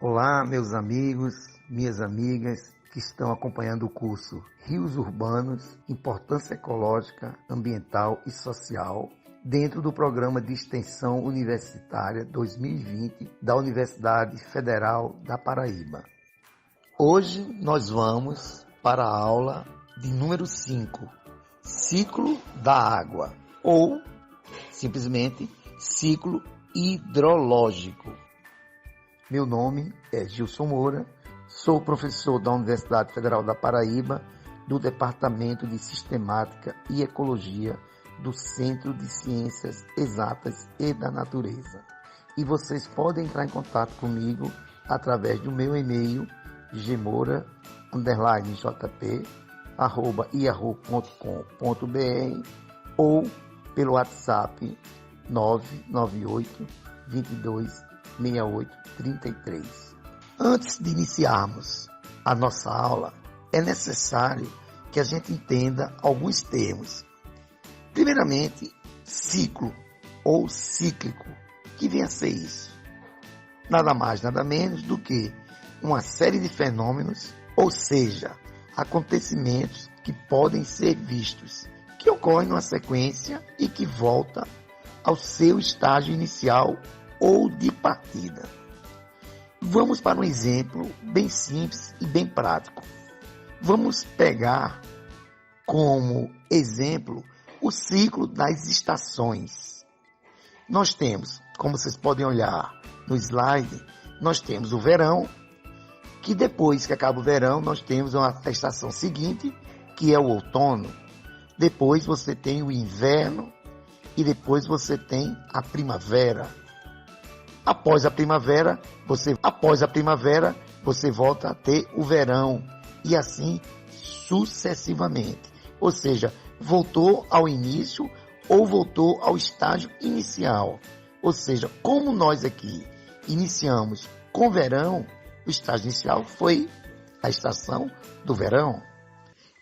Olá, meus amigos, minhas amigas que estão acompanhando o curso Rios Urbanos, Importância Ecológica, Ambiental e Social, dentro do Programa de Extensão Universitária 2020 da Universidade Federal da Paraíba. Hoje nós vamos para a aula de número 5, Ciclo da Água, ou simplesmente Ciclo Hidrológico. Meu nome é Gilson Moura, sou professor da Universidade Federal da Paraíba, do Departamento de Sistemática e Ecologia do Centro de Ciências Exatas e da Natureza. E vocês podem entrar em contato comigo através do meu e-mail gmoura_jp@yahoo.com.br ou pelo WhatsApp 998 22 6833. Antes de iniciarmos a nossa aula, é necessário que a gente entenda alguns termos. Primeiramente, ciclo ou cíclico. Que vem a ser isso? Nada mais, nada menos do que uma série de fenômenos, ou seja, acontecimentos que podem ser vistos, que ocorrem numa sequência e que volta ao seu estágio inicial ou de partida. Vamos para um exemplo bem simples e bem prático. Vamos pegar como exemplo o ciclo das estações. Nós temos, como vocês podem olhar no slide, nós temos o verão, que depois que acaba o verão, nós temos a estação seguinte, que é o outono. Depois você tem o inverno e depois você tem a primavera. Após a primavera, você volta a ter o verão e assim sucessivamente. Ou seja, voltou ao início ou voltou ao estágio inicial. Ou seja, como nós aqui iniciamos com verão, o estágio inicial foi a estação do verão.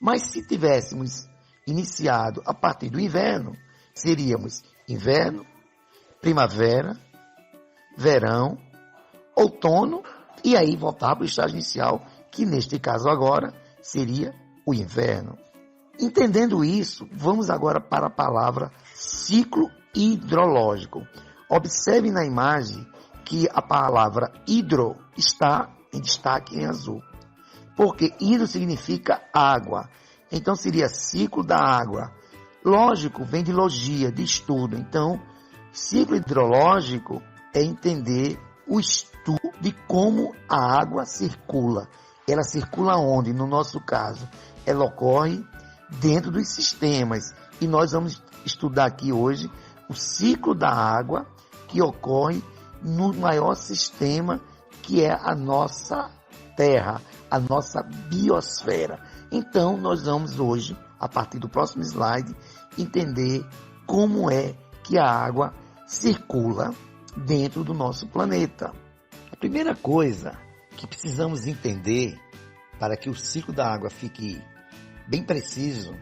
Mas se tivéssemos iniciado a partir do inverno, seríamos inverno, primavera, verão, outono, e aí voltar para o estágio inicial, que neste caso agora seria o inverno. Entendendo isso, vamos agora para a palavra ciclo hidrológico. Observe na imagem que a palavra hidro está em destaque em azul, porque hidro significa água, então seria ciclo da água. Lógico, vem de logia, de estudo, então ciclo hidrológico é entender o estudo de como a água circula. Ela circula onde? No nosso caso, ela ocorre dentro dos sistemas. E nós vamos estudar aqui hoje o ciclo da água que ocorre no maior sistema, que é a nossa Terra, a nossa biosfera. Então, nós vamos hoje, a partir do próximo slide, entender como é que a água circula dentro do nosso planeta. A primeira coisa que precisamos entender para que o ciclo da água fique bem preciso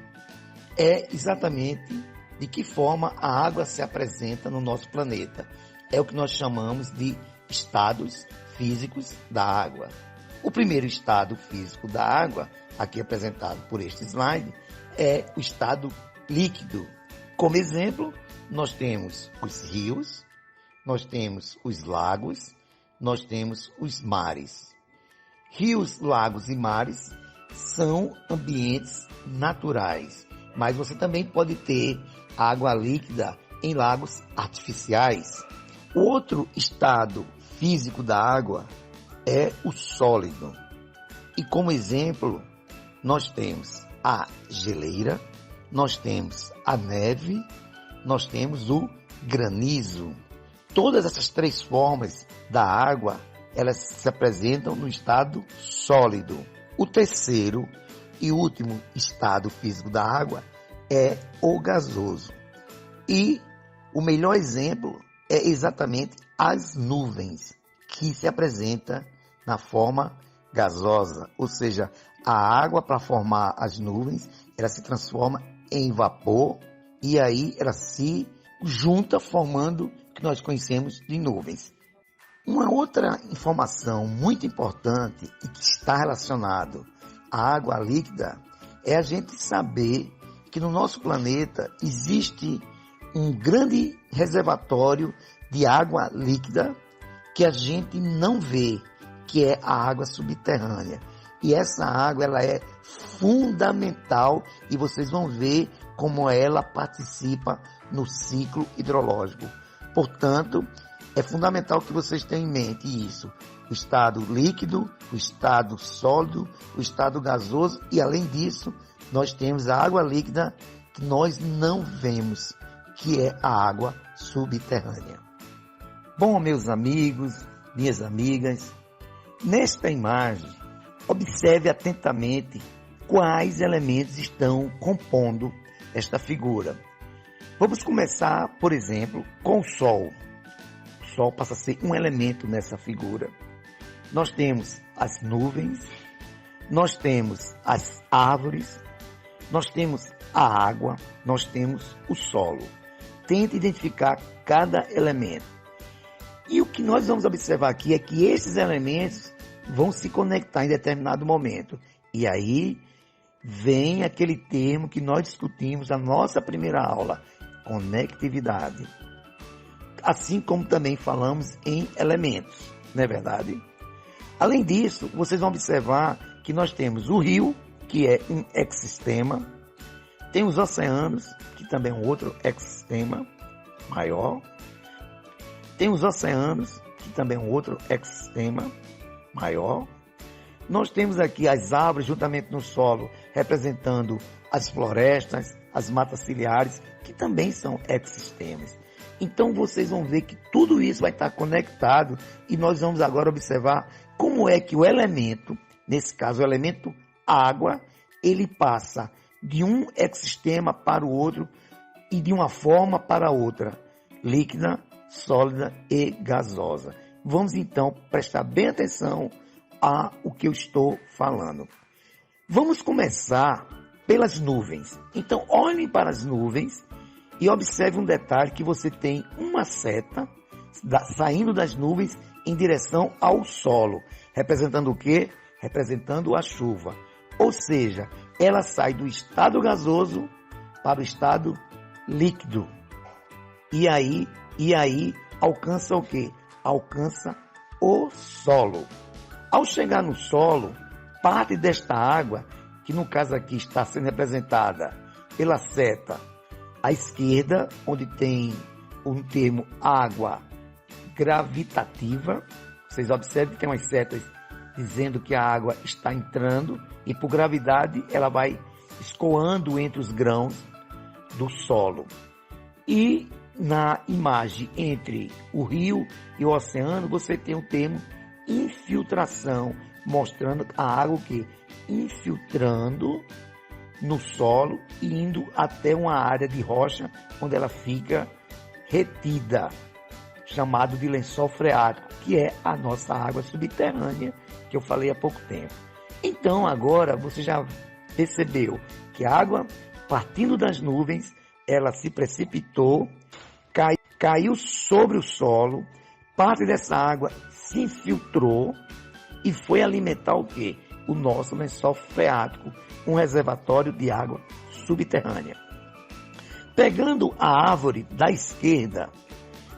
é exatamente de que forma a água se apresenta no nosso planeta. É o que nós chamamos de estados físicos da água. O primeiro estado físico da água, aqui apresentado por este slide, é o estado líquido. Como exemplo, nós temos os rios, nós temos os lagos, nós temos os mares. Rios, lagos e mares são ambientes naturais, mas você também pode ter água líquida em lagos artificiais. O outro estado físico da água é o sólido. E como exemplo, nós temos a geleira, nós temos a neve, nós temos o granizo. Todas essas três formas da água, elas se apresentam no estado sólido. O terceiro e último estado físico da água é o gasoso. E o melhor exemplo é exatamente as nuvens, que se apresenta na forma gasosa. Ou seja, a água, para formar as nuvens, ela se transforma em vapor e aí ela se junta formando o que nós conhecemos de nuvens. Uma outra informação muito importante e que está relacionado à água líquida é a gente saber que no nosso planeta existe um grande reservatório de água líquida que a gente não vê, que é a água subterrânea. E essa água ela é fundamental e vocês vão ver como ela participa no ciclo hidrológico. Portanto, é fundamental que vocês tenham em mente isso. O estado líquido, o estado sólido, o estado gasoso e, além disso, nós temos a água líquida que nós não vemos, que é a água subterrânea. Bom, meus amigos, minhas amigas, nesta imagem, observe atentamente quais elementos estão compondo esta figura. Vamos começar, por exemplo, com o Sol. O Sol passa a ser um elemento nessa figura. Nós temos as nuvens, nós temos as árvores, nós temos a água, nós temos o solo. Tente identificar cada elemento. E o que nós vamos observar aqui é que esses elementos vão se conectar em determinado momento. E aí vem aquele termo que nós discutimos na nossa primeira aula, conectividade. Assim como também falamos em elementos, não é verdade? Além disso, vocês vão observar que nós temos o rio, que é um ecossistema, tem os oceanos, que também é um outro ecossistema maior, tem os oceanos, que também é um outro ecossistema maior. Nós temos aqui as árvores juntamente no solo, representando as florestas, as matas ciliares, que também são ecossistemas. Então vocês vão ver que tudo isso vai estar conectado e nós vamos agora observar como é que o elemento, nesse caso o elemento água, ele passa de um ecossistema para o outro e de uma forma para outra, líquida, sólida e gasosa. Vamos então prestar bem atenção a o que eu estou falando. Vamos começar pelas nuvens. Então olhem para as nuvens e observe um detalhe, que você tem uma seta saindo das nuvens em direção ao solo. Representando o quê? Representando a chuva. Ou seja, ela sai do estado gasoso para o estado líquido. E aí alcança o quê? Alcança o solo. Ao chegar no solo, parte desta água, que no caso aqui está sendo representada pela seta à esquerda, onde tem um termo água gravitativa. Vocês observem que tem umas setas dizendo que a água está entrando e por gravidade ela vai escoando entre os grãos do solo. E na imagem entre o rio e o oceano você tem o termo infiltração, mostrando a água que infiltrando no solo e indo até uma área de rocha onde ela fica retida, chamado de lençol freático, que é a nossa água subterrânea, que eu falei há pouco tempo. Então agora você já percebeu que a água, partindo das nuvens, ela se precipitou, caiu sobre o solo, parte dessa água se infiltrou e foi alimentar o quê? O nosso lençol freático, um reservatório de água subterrânea. Pegando a árvore da esquerda,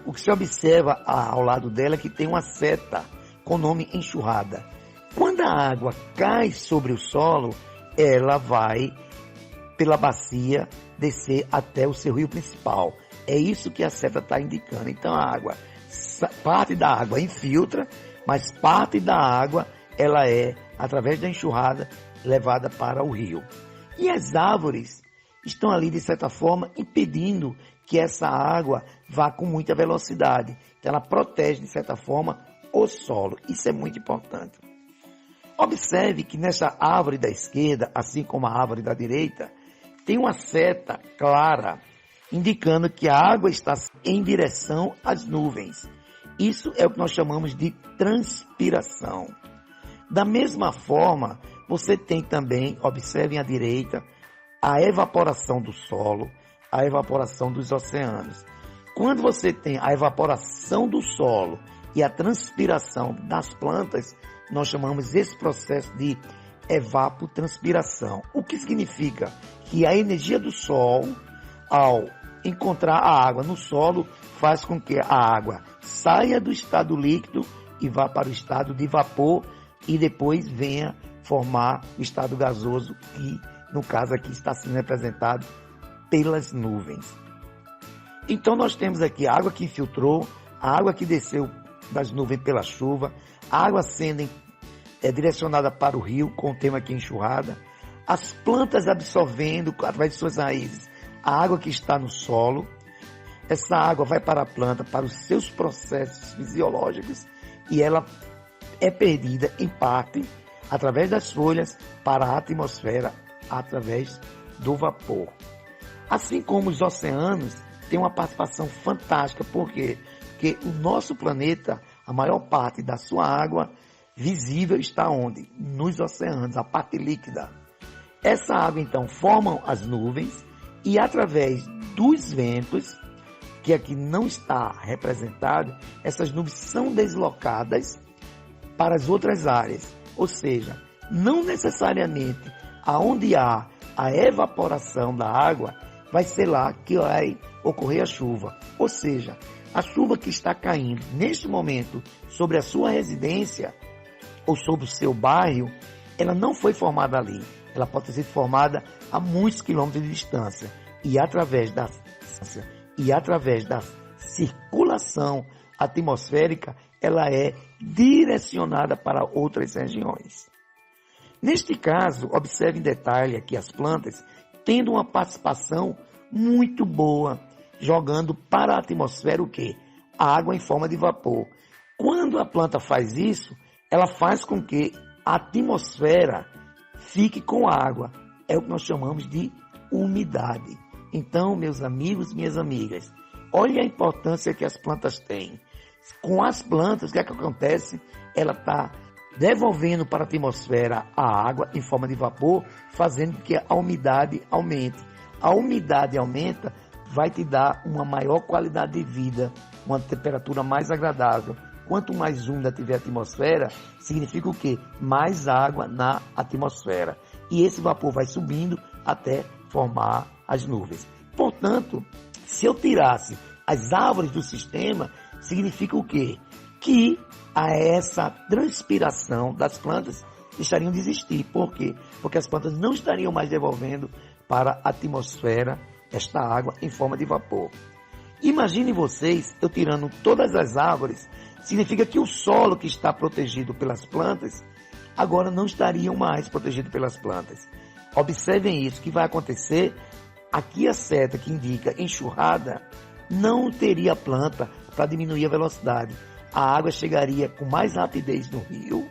o que se observa ao lado dela é que tem uma seta com o nome enxurrada. Quando a água cai sobre o solo, ela vai pela bacia descer até o seu rio principal. É isso que a seta está indicando. Então a água, parte da água infiltra, mas parte da água ela é, através da enxurrada, levada para o rio. E as árvores estão ali, de certa forma, impedindo que essa água vá com muita velocidade. Então ela protege, de certa forma, o solo. Isso é muito importante. Observe que nessa árvore da esquerda, assim como a árvore da direita, tem uma seta clara, indicando que a água está em direção às nuvens. Isso é o que nós chamamos de transpiração. Da mesma forma, você tem também, observem à direita, a evaporação do solo, a evaporação dos oceanos. Quando você tem a evaporação do solo e a transpiração das plantas, nós chamamos esse processo de evapotranspiração. O que significa? Que a energia do sol, ao encontrar a água no solo, faz com que a água saia do estado líquido e vá para o estado de vapor e depois venha formar o estado gasoso, que no caso aqui está sendo representado pelas nuvens. Então nós temos aqui a água que infiltrou, a água que desceu das nuvens pela chuva, a água sendo direcionada para o rio, com o tema aqui enxurrada, as plantas absorvendo através de suas raízes a água que está no solo. Essa água vai para a planta, para os seus processos fisiológicos, e ela é perdida em parte através das folhas para a atmosfera, através do vapor. Assim como os oceanos têm uma participação fantástica, por quê? Porque o nosso planeta, a maior parte da sua água visível está onde? Nos oceanos, a parte líquida. Essa água, então, formam as nuvens e através dos ventos, que aqui não está representado, essas nuvens são deslocadas para as outras áreas. Ou seja, não necessariamente aonde há a evaporação da água, vai ser lá que vai ocorrer a chuva. Ou seja, a chuva que está caindo neste momento sobre a sua residência ou sobre o seu bairro, ela não foi formada ali. Ela pode ter sido formada a muitos quilômetros de distância. E através da circulação atmosférica, ela é direcionada para outras regiões. Neste caso, observe em detalhe aqui as plantas tendo uma participação muito boa, jogando para a atmosfera o quê? A água em forma de vapor. Quando a planta faz isso, ela faz com que a atmosfera fique com água. É o que nós chamamos de umidade. Então, meus amigos, minhas amigas, olha a importância que as plantas têm. Com as plantas, o que é que acontece? Ela está devolvendo para a atmosfera a água em forma de vapor, fazendo com que a umidade aumente. A umidade aumenta, vai te dar uma maior qualidade de vida, uma temperatura mais agradável. Quanto mais úmida tiver a atmosfera, significa o quê? Mais água na atmosfera. E esse vapor vai subindo até formar as nuvens. Portanto, se eu tirasse as árvores do sistema, significa o quê? Que essa transpiração das plantas deixariam de existir. Por quê? Porque as plantas não estariam mais devolvendo para a atmosfera esta água em forma de vapor. Imagine vocês, eu tirando todas as árvores, significa que o solo que está protegido pelas plantas, agora não estariam mais protegido pelas plantas. Observem isso, que vai acontecer. Aqui a seta que indica enxurrada, não teria planta para diminuir a velocidade. A água chegaria com mais rapidez no rio,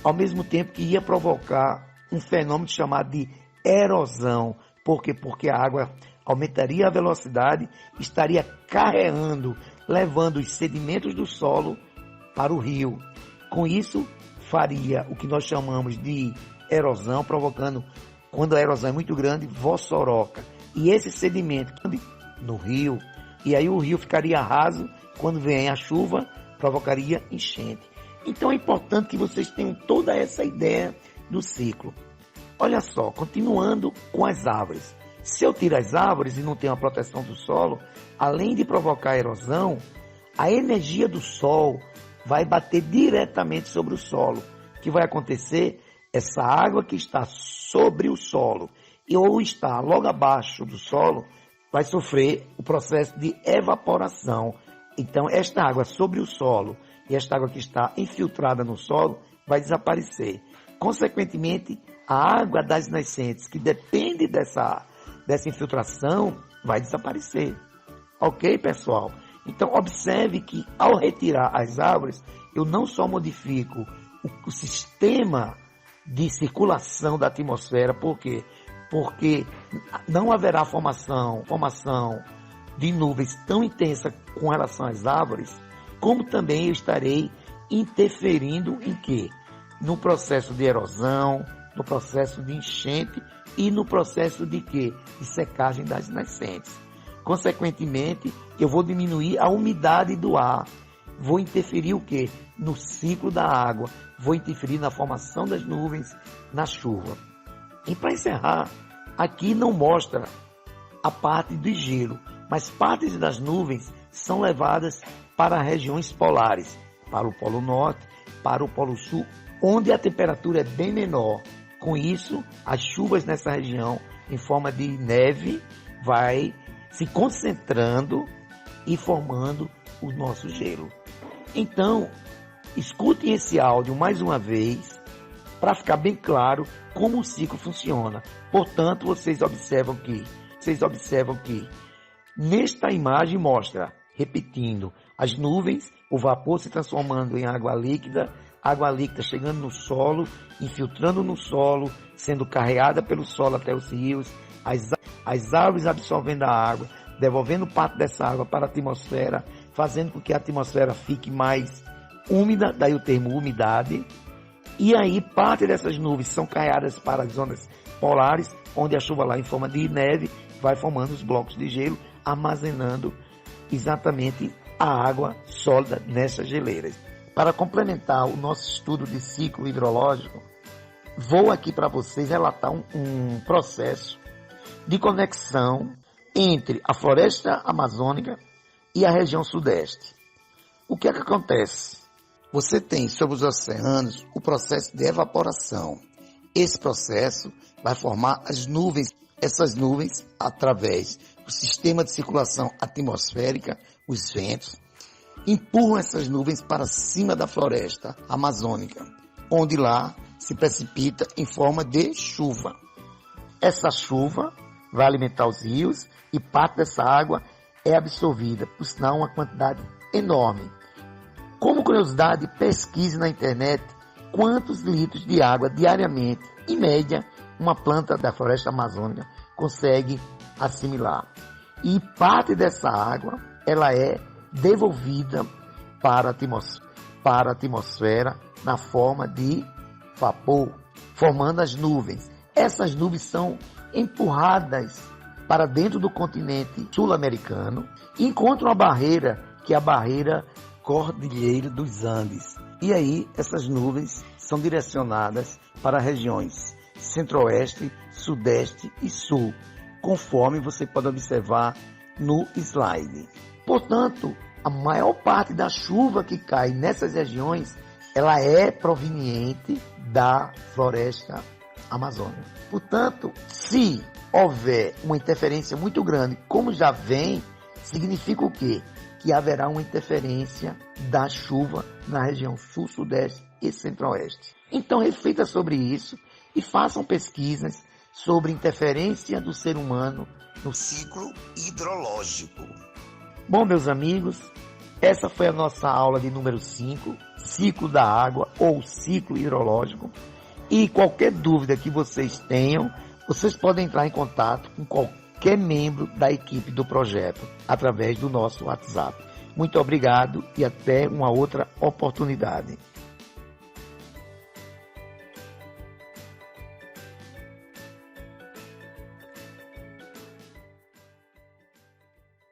ao mesmo tempo que ia provocar um fenômeno chamado de erosão. Por quê? Porque a água aumentaria a velocidade, estaria carreando, levando os sedimentos do solo para o rio. Com isso, faria o que nós chamamos de erosão, provocando, quando a erosão é muito grande, vossoroca. E esse sedimento no rio, e aí o rio ficaria raso, quando vem a chuva, provocaria enchente. Então é importante que vocês tenham toda essa ideia do ciclo. Olha só, continuando com as árvores. Se eu tiro as árvores e não tenho a proteção do solo, além de provocar erosão, a energia do sol vai bater diretamente sobre o solo. O que vai acontecer? Essa água que está sobre o solo ou está logo abaixo do solo, vai sofrer o processo de evaporação. Então, esta água sobre o solo e esta água que está infiltrada no solo vai desaparecer. Consequentemente, a água das nascentes, que depende dessa infiltração, vai desaparecer. Ok, pessoal? Então, observe que ao retirar as árvores, eu não só modifico o sistema de circulação da atmosfera. Por quê? Porque não haverá formação de nuvens tão intensa com relação às árvores, como também eu estarei interferindo em quê? No processo de erosão, no processo de enchente e no processo de quê? De secagem das nascentes. Consequentemente, eu vou diminuir a umidade do ar, vou interferir o quê? No ciclo da água, vou interferir na formação das nuvens, na chuva. E para encerrar, aqui não mostra a parte do gelo, mas partes das nuvens são levadas para regiões polares, para o Polo Norte, para o Polo Sul, onde a temperatura é bem menor. Com isso, as chuvas nessa região, em forma de neve, vai se concentrando e formando o nosso gelo. Então, escutem esse áudio mais uma vez, para ficar bem claro como o ciclo funciona. Portanto, vocês observam que nesta imagem mostra, repetindo, as nuvens, o vapor se transformando em água líquida chegando no solo, infiltrando no solo, sendo carregada pelo solo até os rios, as árvores absorvendo a água, devolvendo parte dessa água para a atmosfera, fazendo com que a atmosfera fique mais úmida, daí o termo umidade. E aí parte dessas nuvens são carregadas para as zonas polares, onde a chuva lá em forma de neve vai formando os blocos de gelo, armazenando exatamente a água sólida nessas geleiras. Para complementar o nosso estudo de ciclo hidrológico, vou aqui para vocês relatar um processo de conexão entre a floresta amazônica e a região sudeste. O que é que acontece? Você tem sobre os oceanos o processo de evaporação. Esse processo vai formar as nuvens. Essas nuvens, através do sistema de circulação atmosférica, os ventos, empurram essas nuvens para cima da floresta amazônica, onde lá se precipita em forma de chuva. Essa chuva vai alimentar os rios e parte dessa água é absorvida, por sinal uma quantidade enorme. Como curiosidade, pesquise na internet quantos litros de água diariamente, em média, uma planta da floresta amazônica consegue assimilar. E parte dessa água, ela é devolvida para a atmosfera na forma de vapor, formando as nuvens. Essas nuvens são empurradas para dentro do continente sul-americano e encontram a barreira, que é a barreira Cordilheira dos Andes. E aí essas nuvens são direcionadas para regiões centro-oeste, sudeste e sul, conforme você pode observar no slide. Portanto, a maior parte da chuva que cai nessas regiões, ela é proveniente da floresta amazônica. Portanto, se houver uma interferência muito grande, como já vem, significa o quê? Que haverá uma interferência da chuva na região sul, sudeste e centro-oeste. Então, reflita sobre isso e façam pesquisas sobre interferência do ser humano no ciclo hidrológico. Bom, meus amigos, essa foi a nossa aula de número 5, ciclo da água ou ciclo hidrológico. E qualquer dúvida que vocês tenham, vocês podem entrar em contato com qualquer membro da equipe do projeto através do nosso WhatsApp. Muito obrigado e até uma outra oportunidade.